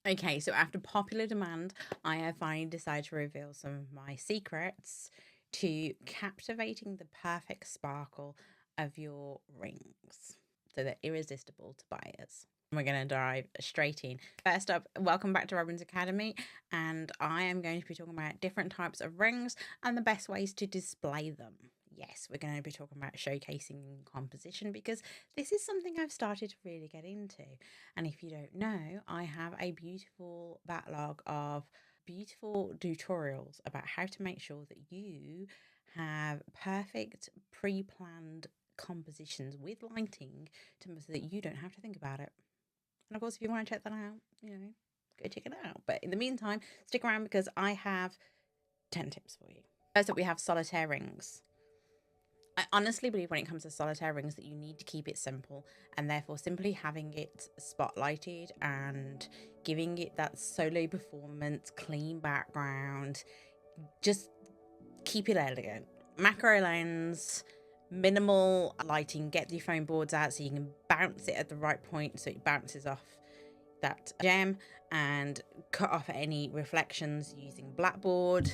Okay, so after popular demand, I have finally decided to reveal some of my secrets to captivating the perfect sparkle of your rings so they're irresistible to buyers. We're going to dive straight in. First up, welcome back to Robin's Academy, and I am going to be talking about different types of rings and the best ways to display them. Yes, we're going to be talking about showcasing composition because this is something I've started to really get into. And if you don't know, I have a beautiful backlog of beautiful tutorials about how to make sure that you have perfect pre-planned compositions with lighting so that you don't have to think about it. And of course, if you want to check that out, go check it out. But in the meantime, stick around because I have 10 tips for you. First up, we have solitaire rings. I honestly believe when it comes to solitaire rings that you need to keep it simple, and therefore simply having it spotlighted and giving it that solo performance, clean background, just keep it elegant. Macro lens, minimal lighting, get your foam boards out so you can bounce it at the right point so it bounces off that gem, and cut off any reflections using blackboard,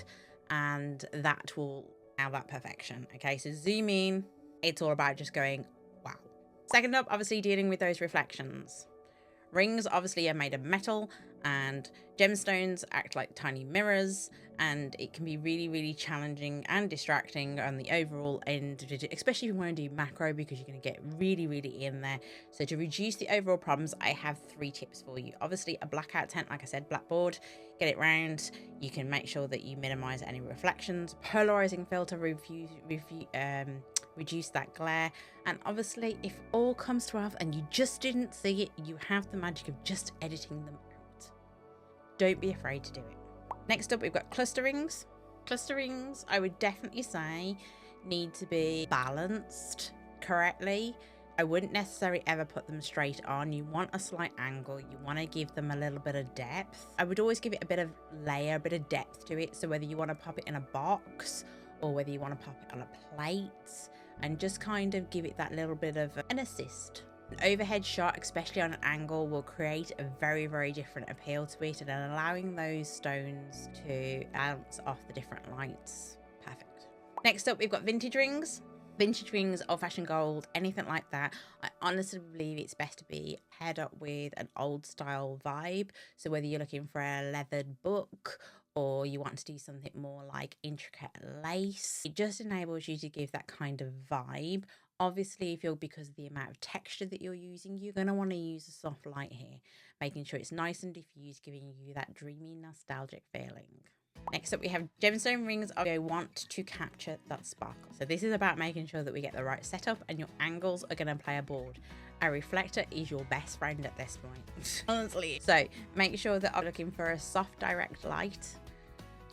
and that will that perfection. Okay, so zoom in. It's all about just going wow. Second up, obviously dealing with those reflections. Rings obviously are made of metal, and gemstones act like tiny mirrors, and it can be really, really challenging and distracting on the overall end, especially if you want to do macro, because you're going to get really, really in there. So to reduce the overall problems, I have 3 tips for you. Obviously, a blackout tent, like I said, blackboard, get it round. You can make sure that you minimize any reflections. Polarizing filter, reduce that glare. And obviously, if all comes to earth and you just didn't see it, you have the magic of just editing them out. Don't be afraid to do it. Next up, we've got cluster rings. Cluster rings, I would definitely say, need to be balanced correctly. I wouldn't necessarily ever put them straight on. You want a slight angle. You want to give them a little bit of depth. I would always give it a bit of layer, a bit of depth to it. So whether you want to pop it in a box or whether you want to pop it on a plate, and just kind of give it that little bit of an assist. An overhead shot, especially on an angle, will create a very, very different appeal to it, and allowing those stones to bounce off the different lights. Perfect. Next up, we've got vintage rings. Vintage rings, old-fashioned gold, anything like that. I honestly believe it's best to be paired up with an old style vibe. So whether you're looking for a leathered book or you want to do something more like intricate lace, it just enables you to give that kind of vibe. Obviously, because of the amount of texture that you're using, you're going to want to use a soft light here, making sure it's nice and diffused, giving you that dreamy, nostalgic feeling. Next up, we have gemstone rings. I want to capture that sparkle. So this is about making sure that we get the right setup, and your angles are going to play a board. A reflector is your best friend at this point, honestly. So make sure that I'm looking for a soft, direct light.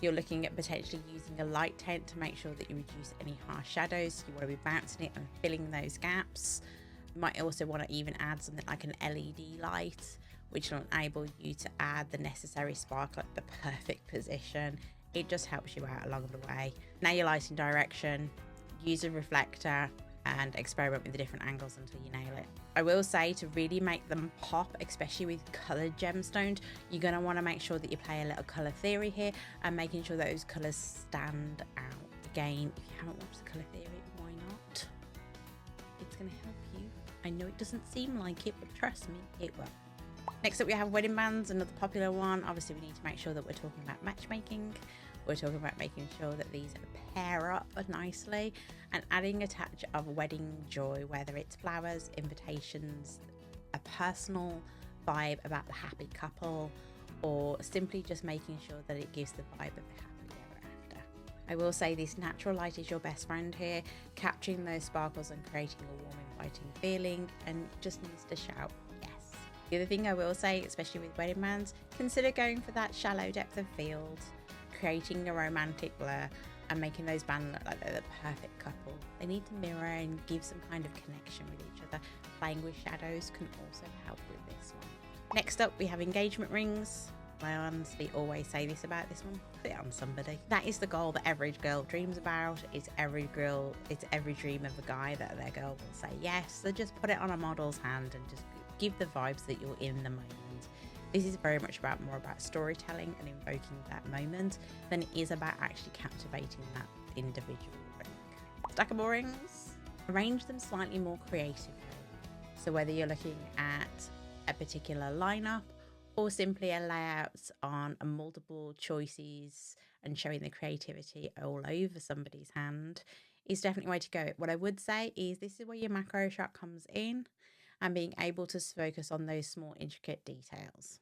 You're looking at potentially using a light tent to make sure that you reduce any harsh shadows. You want to be bouncing it and filling those gaps. You might also want to even add something like an LED light, which will enable you to add the necessary sparkle at the perfect position. It just helps you out along the way. Now your lighting direction, use a reflector and experiment with the different angles until you nail it. I will say, to really make them pop, especially with coloured gemstones, you're going to want to make sure that you play a little colour theory here and making sure those colours stand out. Again, if you haven't watched the colour theory, why not? It's going to help you. I know it doesn't seem like it, but trust me, it will. Next up, we have wedding bands, another popular one. Obviously, we need to make sure that we're talking about matchmaking. We're talking about making sure that these pair up nicely and adding a touch of wedding joy, whether it's flowers, invitations, a personal vibe about the happy couple, or simply just making sure that it gives the vibe of the happily ever after. I will say this natural light is your best friend here, capturing those sparkles and creating a warm, inviting feeling, and just needs to shout yes. The other thing I will say, especially with wedding bands, consider going for that shallow depth of field, creating a romantic blur and making those bands look like they're the perfect couple. They need to mirror and give some kind of connection with each other. Playing with shadows can also help with this one. Next up, we have engagement rings. I honestly always say this about this one: put it on somebody. That is the goal that every girl dreams about. It's every dream of a guy that their girl will say yes. So just put it on a model's hand and just give the vibes that you're in the moment. This is very much more about storytelling and invoking that moment than it is about actually captivating that individual ring. Stack of more rings, arrange them slightly more creatively. So whether you're looking at a particular lineup or simply a layout on a multiple choices and showing the creativity all over somebody's hand is definitely a way to go. What I would say is this is where your macro shot comes in and being able to focus on those small intricate details.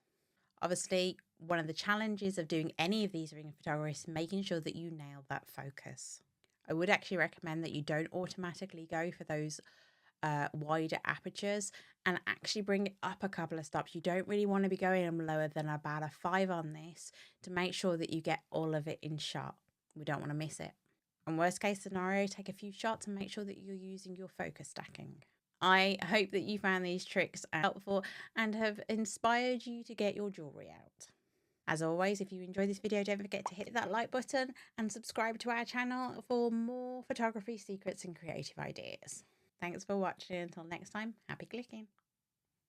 Obviously, one of the challenges of doing any of these ring photography is making sure that you nail that focus. I would actually recommend that you don't automatically go for those wider apertures and actually bring it up a couple of stops. You don't really want to be going lower than about a 5 on this to make sure that you get all of it in shot. We don't want to miss it. And worst case scenario, take a few shots and make sure that you're using your focus stacking. I hope that you found these tricks helpful and have inspired you to get your jewellery out. As always, if you enjoyed this video, don't forget to hit that like button and subscribe to our channel for more photography secrets and creative ideas. Thanks for watching. Until next time, happy clicking.